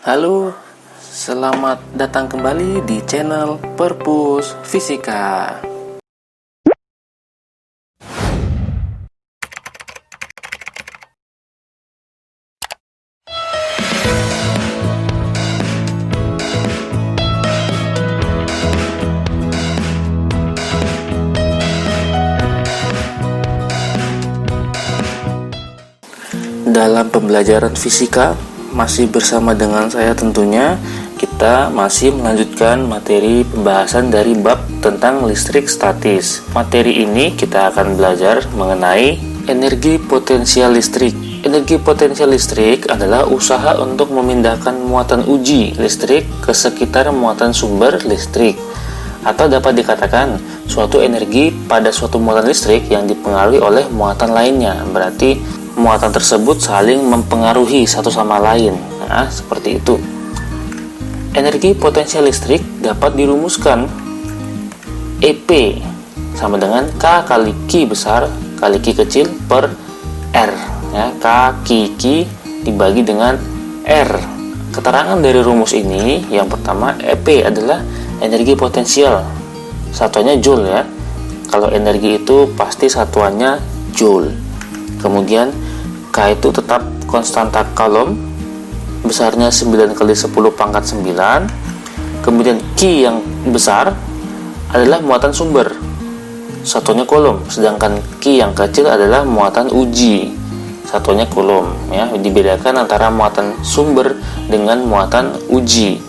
Halo, selamat datang kembali di channel Perpus Fisika. Dalam pembelajaran fisika, masih bersama dengan saya tentunya, kita masih melanjutkan materi pembahasan dari bab tentang listrik statis. Materi ini kita akan belajar mengenai energi potensial listrik. Energi potensial listrik adalah usaha untuk memindahkan muatan uji listrik ke sekitar muatan sumber listrik, atau dapat dikatakan suatu energi pada suatu muatan listrik yang dipengaruhi oleh muatan lainnya. Berarti muatan tersebut saling mempengaruhi satu sama lain. Nah, seperti itu. Energi potensial listrik dapat dirumuskan EP sama dengan K kali Q besar kali Q kecil per R. Ya, K Q dibagi dengan R. Keterangan dari rumus ini, yang pertama, EP adalah energi potensial. Satuannya joule ya. Kalau energi itu pasti satuannya joule. Kemudian K itu tetap konstanta Coulomb, besarnya 9 kali 10 pangkat 9. Kemudian Q yang besar adalah muatan sumber, satuannya Coulomb. Sedangkan Q yang kecil adalah muatan uji, satuannya Coulomb. Ya, dibedakan antara muatan sumber dengan muatan uji.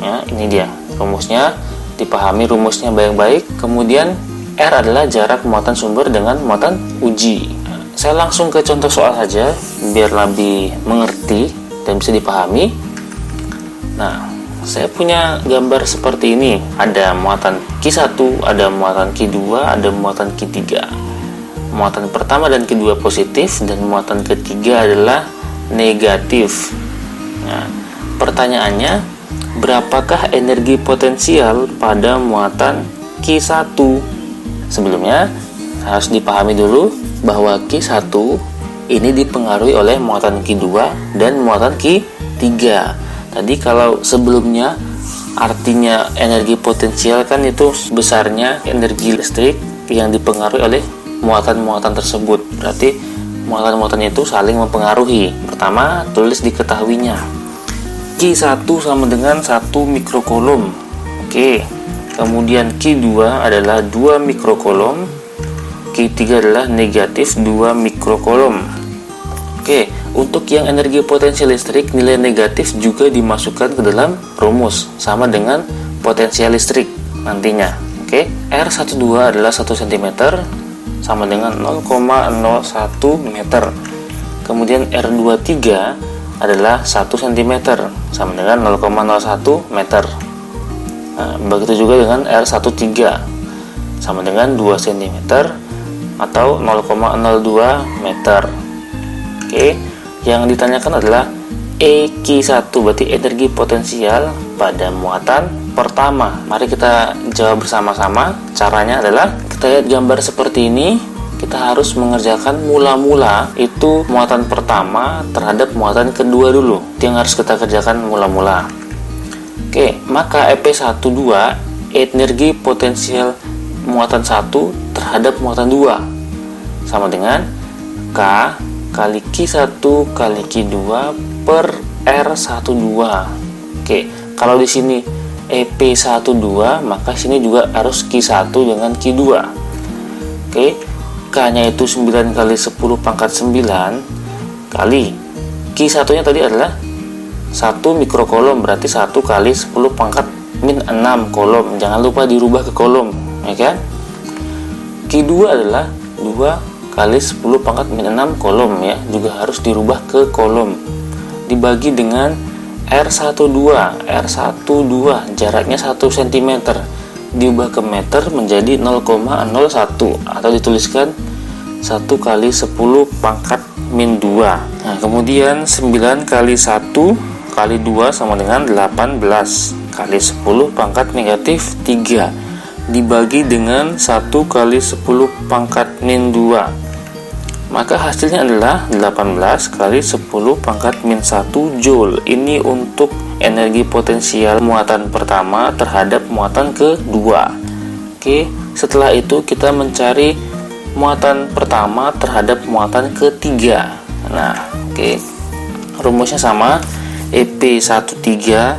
Ya, ini dia rumusnya. Dipahami rumusnya baik-baik. Kemudian R adalah jarak muatan sumber dengan muatan uji. Saya langsung ke contoh soal saja biar lebih mengerti dan bisa dipahami. Nah, saya punya gambar seperti ini. Ada muatan Q1, ada muatan Q2, ada muatan Q3. Muatan pertama dan kedua positif dan muatan ketiga adalah negatif. Nah, pertanyaannya, berapakah energi potensial pada muatan Q1? Sebelumnya harus dipahami dulu bahwa Q1 ini dipengaruhi oleh muatan Q2 dan muatan Q3. Tadi kalau sebelumnya artinya energi potensial kan itu besarnya energi listrik yang dipengaruhi oleh muatan-muatan tersebut. Berarti muatan-muatan itu saling mempengaruhi. Pertama, tulis diketahuinya. Q1 sama dengan 1 mikrocoulomb. Oke. Kemudian Q2 adalah 2 mikrocoulomb. Q3 adalah negatif 2 mikrocoulomb. Oke, untuk yang energi potensial listrik, nilai negatif juga dimasukkan ke dalam rumus, sama dengan potensial listrik nantinya. Oke, R12 adalah 1 cm sama dengan 0,01 meter. Kemudian R23 adalah 1 cm sama dengan 0,01 meter. Nah, begitu juga dengan R13 sama dengan 2 cm atau 0,02 meter. Oke, yang ditanyakan adalah EQ1, berarti energi potensial pada muatan pertama. Mari kita jawab bersama-sama. Caranya adalah kita lihat gambar seperti ini. Kita harus mengerjakan mula-mula itu muatan pertama terhadap muatan kedua dulu. Itu yang harus kita kerjakan mula-mula. Oke, maka EP12 energi potensial muatan 1 terhadap muatan 2 sama dengan K kali Q1 kali Q2 per R12. Oke, kalau di sini EP12 maka sini juga harus Q1 dengan Q2. Oke, K-nya itu 9 kali 10 pangkat 9 kali Q1 nya tadi adalah 1 mikrocoulomb, berarti 1 kali 10 pangkat min 6 coulomb. Jangan lupa dirubah ke coulomb, ya kan? Q2 adalah 2 kali 10 pangkat min 6 coulomb, ya, juga harus dirubah ke coulomb. Dibagi dengan R12 jaraknya 1 cm, diubah ke meter menjadi 0,01 atau dituliskan 1 kali 10 pangkat min 2. Nah, kemudian 9 kali 1 kali 2 sama dengan 18 kali 10 pangkat negatif 3 dibagi dengan 1 kali 10 pangkat min 2. maka hasilnya adalah 18 kali 10 pangkat min 1 Joule. Ini untuk energi potensial muatan pertama terhadap muatan kedua. Oke, setelah itu kita mencari muatan pertama terhadap muatan ketiga. Nah, oke. Rumusnya sama, EP13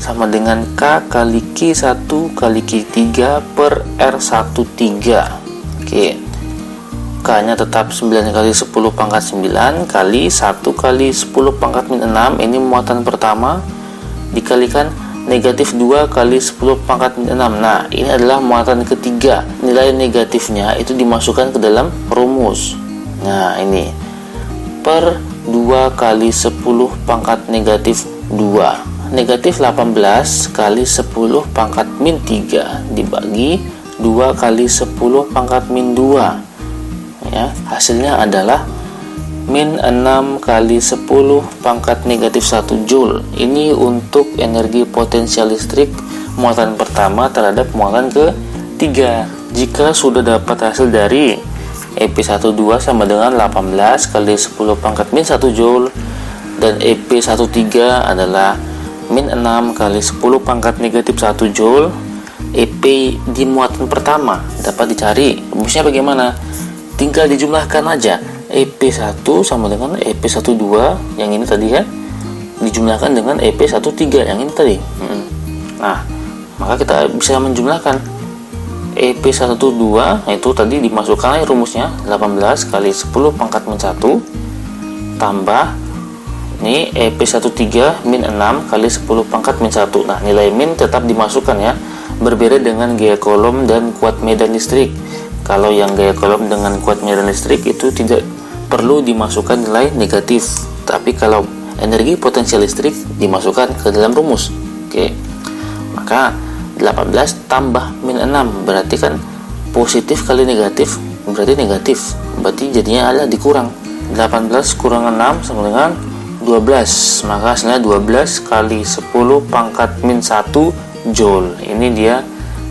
sama dengan K kali Q1 kali Q3 per R13. Oke. K-nya tetap 9 kali 10 pangkat 9 kali 1 kali 10 pangkat min 6, ini muatan pertama, dikalikan negatif 2 kali 10 pangkat min 6. Nah, ini adalah muatan ketiga. Nilai negatifnya itu dimasukkan ke dalam rumus. Nah, ini per 2 kali 10 pangkat negatif 2. Negatif 18 kali 10 pangkat min 3 dibagi 2 kali 10 pangkat min 2. Ya, hasilnya adalah min 6 kali 10 pangkat negatif 1 Joule. Ini untuk energi potensial listrik muatan pertama terhadap muatan ketiga. Jika sudah dapat hasil dari EP12 sama dengan 18 kali 10 pangkat min 1 Joule dan EP13 adalah min 6 kali 10 pangkat negatif 1 Joule, EP di muatan pertama dapat dicari. Rumusnya bagaimana? Tinggal dijumlahkan aja. EP1 sama dengan EP12 yang ini tadi ya, dijumlahkan dengan EP13 yang ini tadi. Nah, maka kita bisa menjumlahkan EP12 itu tadi dimasukkan rumusnya 18 kali 10 pangkat min 1 tambah ini EP13 min 6 kali 10 pangkat min 1. Nah, nilai min tetap dimasukkan ya, berbeda dengan gaya kolom dan kuat medan listrik. Kalau yang gaya kolom dengan kuat medan listrik itu tidak perlu dimasukkan nilai negatif, tapi kalau energi potensial listrik dimasukkan ke dalam rumus. Oke, maka 18 tambah min 6 berarti kan positif kali negatif berarti negatif, berarti jadinya adalah dikurang. 18 kurang 6 sama dengan 12, maka hasilnya 12 kali 10 pangkat min 1 Joule. Ini dia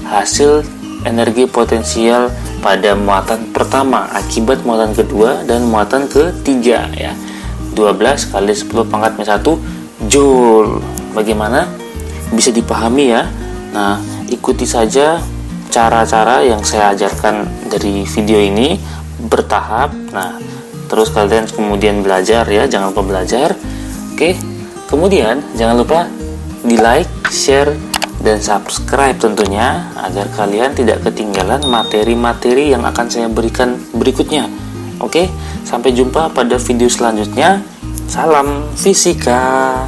hasil energi potensial pada muatan pertama akibat muatan kedua dan muatan ketiga ya. 12 kali 10 pangkat min 1 Joule. Bagaimana? Bisa dipahami ya. Nah, ikuti saja cara-cara yang saya ajarkan dari video ini bertahap. Nah, terus kalian kemudian belajar ya, jangan lupa belajar. Oke. Kemudian jangan lupa di like, share, dan subscribe tentunya agar kalian tidak ketinggalan materi-materi yang akan saya berikan berikutnya. Oke, sampai jumpa pada video selanjutnya. Salam fisika.